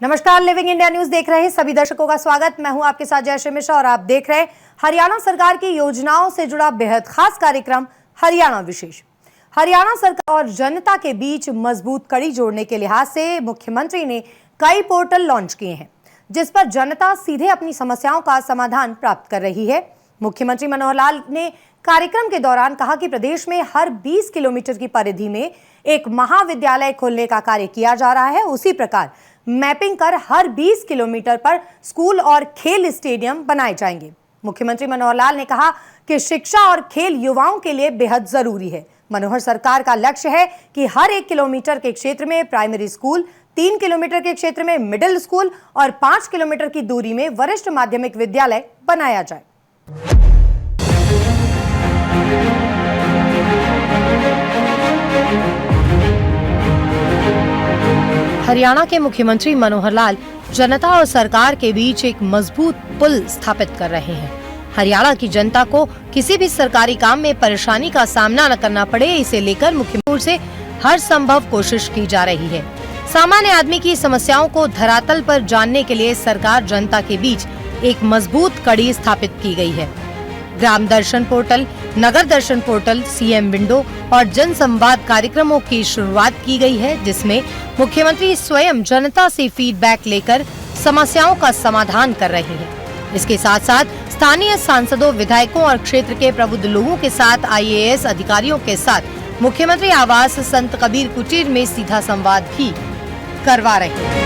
नमस्कार, living India news देख रहे सभी दर्शकों का स्वागत। मैं हूं आपके साथ जयश्री मिश्रा और आप देख रहे हैं हरियाणा सरकार की योजनाओं से जुड़ा बेहद खास कार्यक्रम हरियाणा विशेष। हरियाणा सरकार और जनता के बीच मजबूत कड़ी जोड़ने के लिहाज से मुख्यमंत्री ने कई पोर्टल लॉन्च किए हैं, जिस पर जनता सीधे अपनी समस्याओं का समाधान प्राप्त कर रही है। मुख्यमंत्री मनोहर लाल ने कार्यक्रम के दौरान कहा कि प्रदेश में हर 20 किलोमीटर की परिधि में एक महाविद्यालय खोलने का कार्य किया जा रहा है। उसी प्रकार मैपिंग कर हर 20 किलोमीटर पर स्कूल और खेल स्टेडियम बनाए जाएंगे। मुख्यमंत्री मनोहर लाल ने कहा कि शिक्षा और खेल युवाओं के लिए बेहद जरूरी है। मनोहर सरकार का लक्ष्य है कि हर 1 किलोमीटर के क्षेत्र में प्राइमरी स्कूल, 3 किलोमीटर के क्षेत्र में मिडिल स्कूल और 5 किलोमीटर की दूरी में वरिष्ठ माध्यमिक विद्यालय बनाया जाए। हरियाणा के मुख्यमंत्री मनोहर लाल जनता और सरकार के बीच एक मजबूत पुल स्थापित कर रहे हैं। हरियाणा की जनता को किसी भी सरकारी काम में परेशानी का सामना न करना पड़े, इसे लेकर मुख्यमंत्री से हर संभव कोशिश की जा रही है। सामान्य आदमी की समस्याओं को धरातल पर जानने के लिए सरकार जनता के बीच एक मजबूत कड़ी स्थापित की गई है। ग्राम दर्शन पोर्टल, नगर दर्शन पोर्टल, सीएम विंडो और जन संवाद कार्यक्रमों की शुरुआत की गई है, जिसमें मुख्यमंत्री स्वयं जनता से फीडबैक लेकर समस्याओं का समाधान कर रहे हैं। इसके साथ साथ स्थानीय सांसदों, विधायकों और क्षेत्र के प्रबुद्ध लोगों के साथ आईएएस अधिकारियों के साथ मुख्यमंत्री आवास संत कबीर कुटीर में सीधा संवाद भी करवा रहे हैं।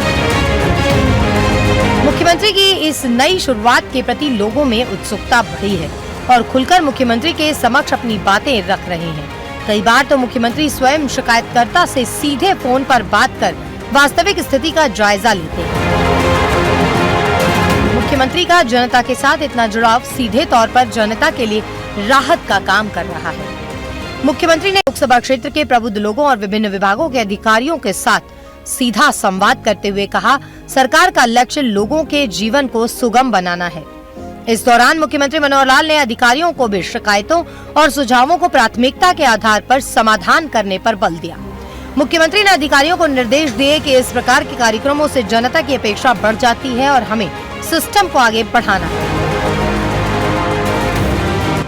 मुख्यमंत्री की इस नई शुरुआत के प्रति लोगों में उत्सुकता बढ़ी है और खुलकर मुख्यमंत्री के समक्ष अपनी बातें रख रहे हैं। कई बार तो मुख्यमंत्री स्वयं शिकायतकर्ता से सीधे फोन पर बात कर वास्तविक स्थिति का जायजा लेते हैं। मुख्यमंत्री का जनता के साथ इतना जुड़ाव सीधे तौर पर जनता के लिए राहत का काम कर रहा है। मुख्यमंत्री ने लोकसभा क्षेत्र के प्रबुद्ध लोगों और विभिन्न विभागों के अधिकारियों के साथ सीधा संवाद करते हुए कहा, सरकार का लक्ष्य लोगों के जीवन को सुगम बनाना है। इस दौरान मुख्यमंत्री मनोहर लाल ने अधिकारियों को भी शिकायतों और सुझावों को प्राथमिकता के आधार पर समाधान करने पर बल दिया। मुख्यमंत्री ने अधिकारियों को निर्देश दिए कि इस प्रकार के कार्यक्रमों से जनता की अपेक्षा बढ़ जाती है और हमें सिस्टम को आगे बढ़ाना है।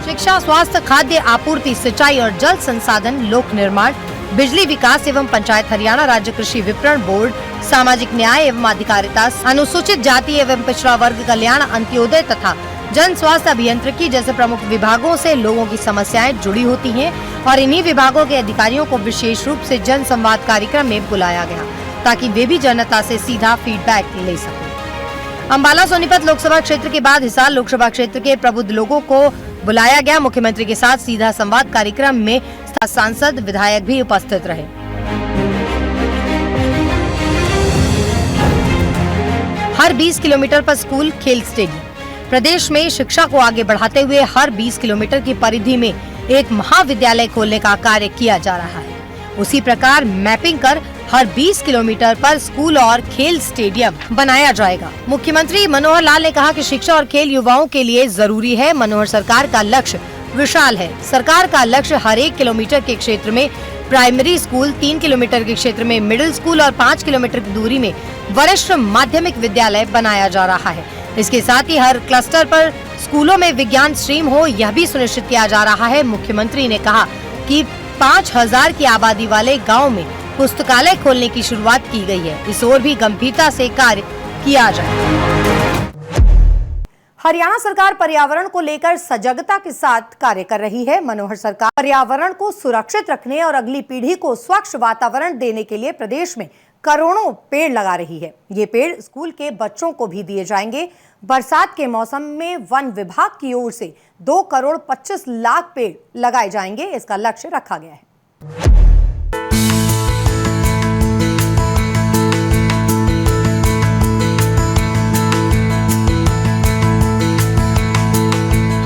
शिक्षा, स्वास्थ्य, खाद्य आपूर्ति, सिंचाई और जल संसाधन, लोक निर्माण, बिजली विकास एवं पंचायत, हरियाणा राज्य कृषि विपणन बोर्ड, सामाजिक न्याय एवं अधिकारिता, अनुसूचित जाति एवं पिछड़ा वर्ग कल्याण, अंत्योदय तथा जन स्वास्थ्य अभियंत्रिकी जैसे प्रमुख विभागों से लोगों की समस्याएं जुड़ी होती हैं और इन्हीं विभागों के अधिकारियों को विशेष रूप से जन संवाद कार्यक्रम में बुलाया गया ताकि वे भी जनता से सीधा फीडबैक ले सकें। अंबाला सोनीपत लोकसभा क्षेत्र के बाद हिसार लोकसभा क्षेत्र के प्रबुद्ध लोगों को बुलाया गया। मुख्यमंत्री के साथ सीधा संवाद कार्यक्रम में सांसद, विधायक भी उपस्थित रहे। हर 20 किलोमीटर पर स्कूल, खेल स्टेडियम। प्रदेश में शिक्षा को आगे बढ़ाते हुए हर 20 किलोमीटर की परिधि में एक महाविद्यालय खोलने का कार्य किया जा रहा है। उसी प्रकार मैपिंग कर हर 20 किलोमीटर पर स्कूल और खेल स्टेडियम बनाया जाएगा। मुख्यमंत्री मनोहर लाल ने कहा कि शिक्षा और खेल युवाओं के लिए जरूरी है। मनोहर सरकार का लक्ष्य विशाल है। सरकार का लक्ष्य हर 1 किलोमीटर के क्षेत्र में प्राइमरी स्कूल, 3 किलोमीटर के क्षेत्र में मिडिल स्कूल और 5 किलोमीटर की दूरी में वरिष्ठ माध्यमिक विद्यालय बनाया जा रहा है। इसके साथ ही हर क्लस्टर पर स्कूलों में विज्ञान स्ट्रीम हो, यह भी सुनिश्चित किया जा रहा है। मुख्यमंत्री ने कहा कि 5000 की आबादी वाले गाँव में पुस्तकालय खोलने की शुरुआत की गई है। इस ओर भी गंभीरता से कार्य किया जाए। हरियाणा सरकार पर्यावरण को लेकर सजगता के साथ कार्य कर रही है। मनोहर सरकार पर्यावरण को सुरक्षित रखने और अगली पीढ़ी को स्वच्छ वातावरण देने के लिए प्रदेश में करोड़ों पेड़ लगा रही है। ये पेड़ स्कूल के बच्चों को भी दिए जाएंगे। बरसात के मौसम में वन विभाग की ओर से 2 करोड़ 25 लाख पेड़ लगाए जाएंगे, इसका लक्ष्य रखा गया है।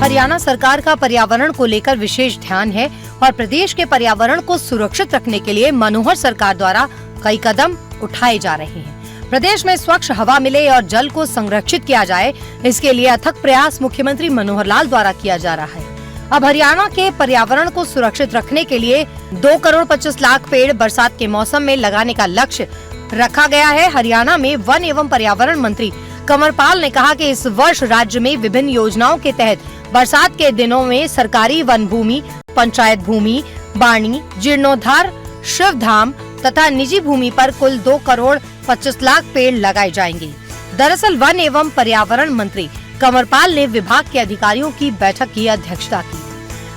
हरियाणा सरकार का पर्यावरण को लेकर विशेष ध्यान है और प्रदेश के पर्यावरण को सुरक्षित रखने के लिए मनोहर सरकार द्वारा कई कदम उठाए जा रहे हैं। प्रदेश में स्वच्छ हवा मिले और जल को संरक्षित किया जाए, इसके लिए अथक प्रयास मुख्यमंत्री मनोहर लाल द्वारा किया जा रहा है। अब हरियाणा के पर्यावरण को सुरक्षित रखने के लिए 2 करोड़ 25 लाख पेड़ बरसात के मौसम में लगाने का लक्ष्य रखा गया है। हरियाणा में वन एवं पर्यावरण मंत्री कंवरपाल ने कहा कि इस वर्ष राज्य में विभिन्न योजनाओं के तहत बरसात के दिनों में सरकारी वन भूमि, पंचायत भूमि, बाणी, जीर्णोद्धार, शिवधाम तथा निजी भूमि पर कुल 2 करोड़ 25 लाख पेड़ लगाए जाएंगे। दरअसल वन एवं पर्यावरण मंत्री कंवरपाल ने विभाग के अधिकारियों की बैठक की अध्यक्षता की।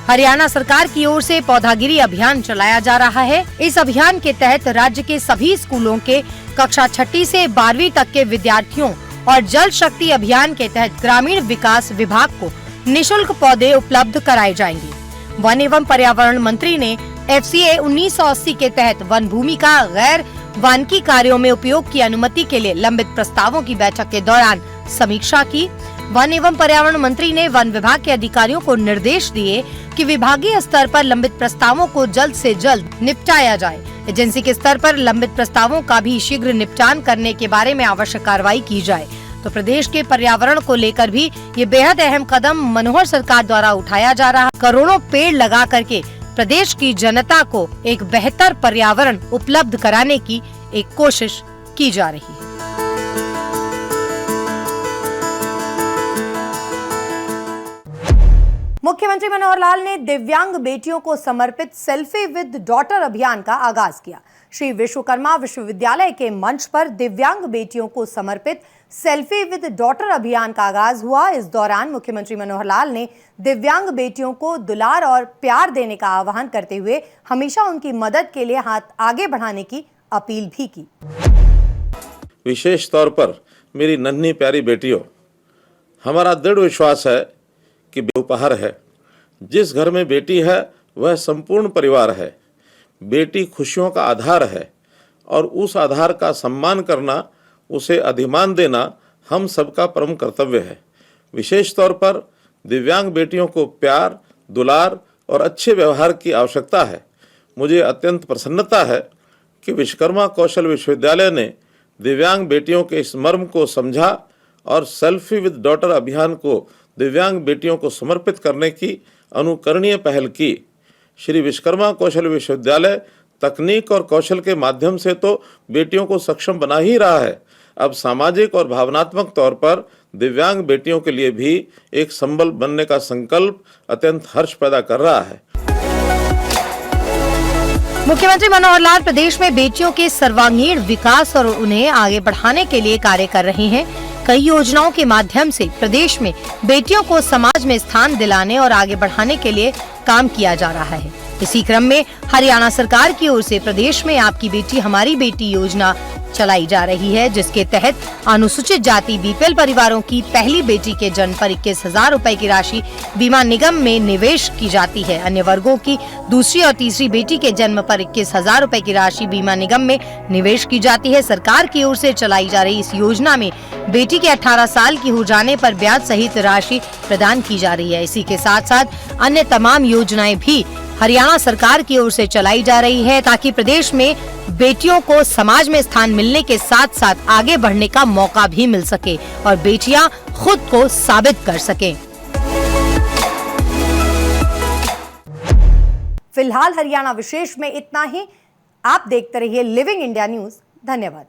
हरियाणा सरकार की ओर से पौधागिरी अभियान चलाया जा रहा है। इस अभियान के तहत राज्य के सभी स्कूलों के कक्षा 6 से 12वीं तक के विद्यार्थियों और जल शक्ति अभियान के तहत ग्रामीण विकास विभाग को निशुल्क पौधे उपलब्ध कराए जाएंगे। वन एवं पर्यावरण मंत्री ने FCA 1980 के तहत वन भूमि का गैर वानिकी कार्यों में उपयोग की अनुमति के लिए लंबित प्रस्तावों की बैठक के दौरान समीक्षा की। वन एवं पर्यावरण मंत्री ने वन विभाग के अधिकारियों को निर्देश दिए कि विभागीय स्तर पर लंबित प्रस्तावों को जल्द से जल्द निपटाया जाए। एजेंसी के स्तर पर लंबित प्रस्तावों का भी शीघ्र निपटान करने के बारे में आवश्यक कार्रवाई की जाए। तो प्रदेश के पर्यावरण को लेकर भी ये बेहद अहम कदम मनोहर सरकार द्वारा उठाया जा रहा। करोड़ों पेड़ लगा करके प्रदेश की जनता को एक बेहतर पर्यावरण उपलब्ध कराने की एक कोशिश की जा रही है। मुख्यमंत्री मनोहर लाल ने दिव्यांग बेटियों को समर्पित सेल्फी विद डॉटर अभियान का आगाज किया। श्री विश्वकर्मा विश्वविद्यालय के मंच पर दिव्यांग बेटियों को समर्पित सेल्फी विद डॉटर अभियान का आगाज हुआ। इस दौरान मुख्यमंत्री मनोहर लाल ने दिव्यांग बेटियों को दुलार और प्यार देने का आह्वान करते हुए हमेशा उनकी मदद के लिए हाथ आगे बढ़ाने की अपील भी की। विशेष तौर पर मेरी नन्ही प्यारी बेटियों, हमारा दृढ़ विश्वास है कि उपहार है। जिस घर में बेटी है वह संपूर्ण परिवार है। बेटी खुशियों का आधार है और उस आधार का सम्मान करना, उसे अधिमान देना हम सबका परम कर्तव्य है। विशेष तौर पर दिव्यांग बेटियों को प्यार, दुलार और अच्छे व्यवहार की आवश्यकता है। मुझे अत्यंत प्रसन्नता है कि विश्वकर्मा कौशल विश्वविद्यालय ने दिव्यांग बेटियों के इस मर्म को समझा और सेल्फी विद डॉटर अभियान को दिव्यांग बेटियों को समर्पित करने की अनुकरणीय पहल की। श्री विश्वकर्मा कौशल विश्वविद्यालय तकनीक और कौशल के माध्यम से तो बेटियों को सक्षम बना ही रहा है, अब सामाजिक और भावनात्मक तौर पर दिव्यांग बेटियों के लिए भी एक संबल बनने का संकल्प अत्यंत हर्ष पैदा कर रहा है। मुख्यमंत्री मनोहर लाल प्रदेश में बेटियों के सर्वांगीण विकास और उन्हें आगे बढ़ाने के लिए कार्य कर रहे हैं। कई योजनाओं के माध्यम से प्रदेश में बेटियों को समाज में स्थान दिलाने और आगे बढ़ाने के लिए काम किया जा रहा है। इसी क्रम में हरियाणा सरकार की ओर से प्रदेश में आपकी बेटी हमारी बेटी योजना चलाई जा रही है, जिसके तहत अनुसूचित जाति BPL परिवारों की पहली बेटी के जन्म पर 21,000 रुपए की राशि बीमा निगम में निवेश की जाती है। अन्य वर्गों की दूसरी और तीसरी बेटी के जन्म पर 21,000 रुपए की राशि बीमा निगम में निवेश की जाती है। सरकार की ओर से चलाई जा रही इस योजना में बेटी के 18 साल की हो जाने पर ब्याज सहित राशि प्रदान की जा रही है। इसी के साथ साथ अन्य तमाम योजनाएं भी हरियाणा सरकार की ओर से चलाई जा रही है, ताकि प्रदेश में बेटियों को समाज में स्थान मिलने के साथ साथ आगे बढ़ने का मौका भी मिल सके और बेटियां खुद को साबित कर सकें। फिलहाल हरियाणा विशेष में इतना ही। आप देखते रहिए लिविंग इंडिया न्यूज। धन्यवाद।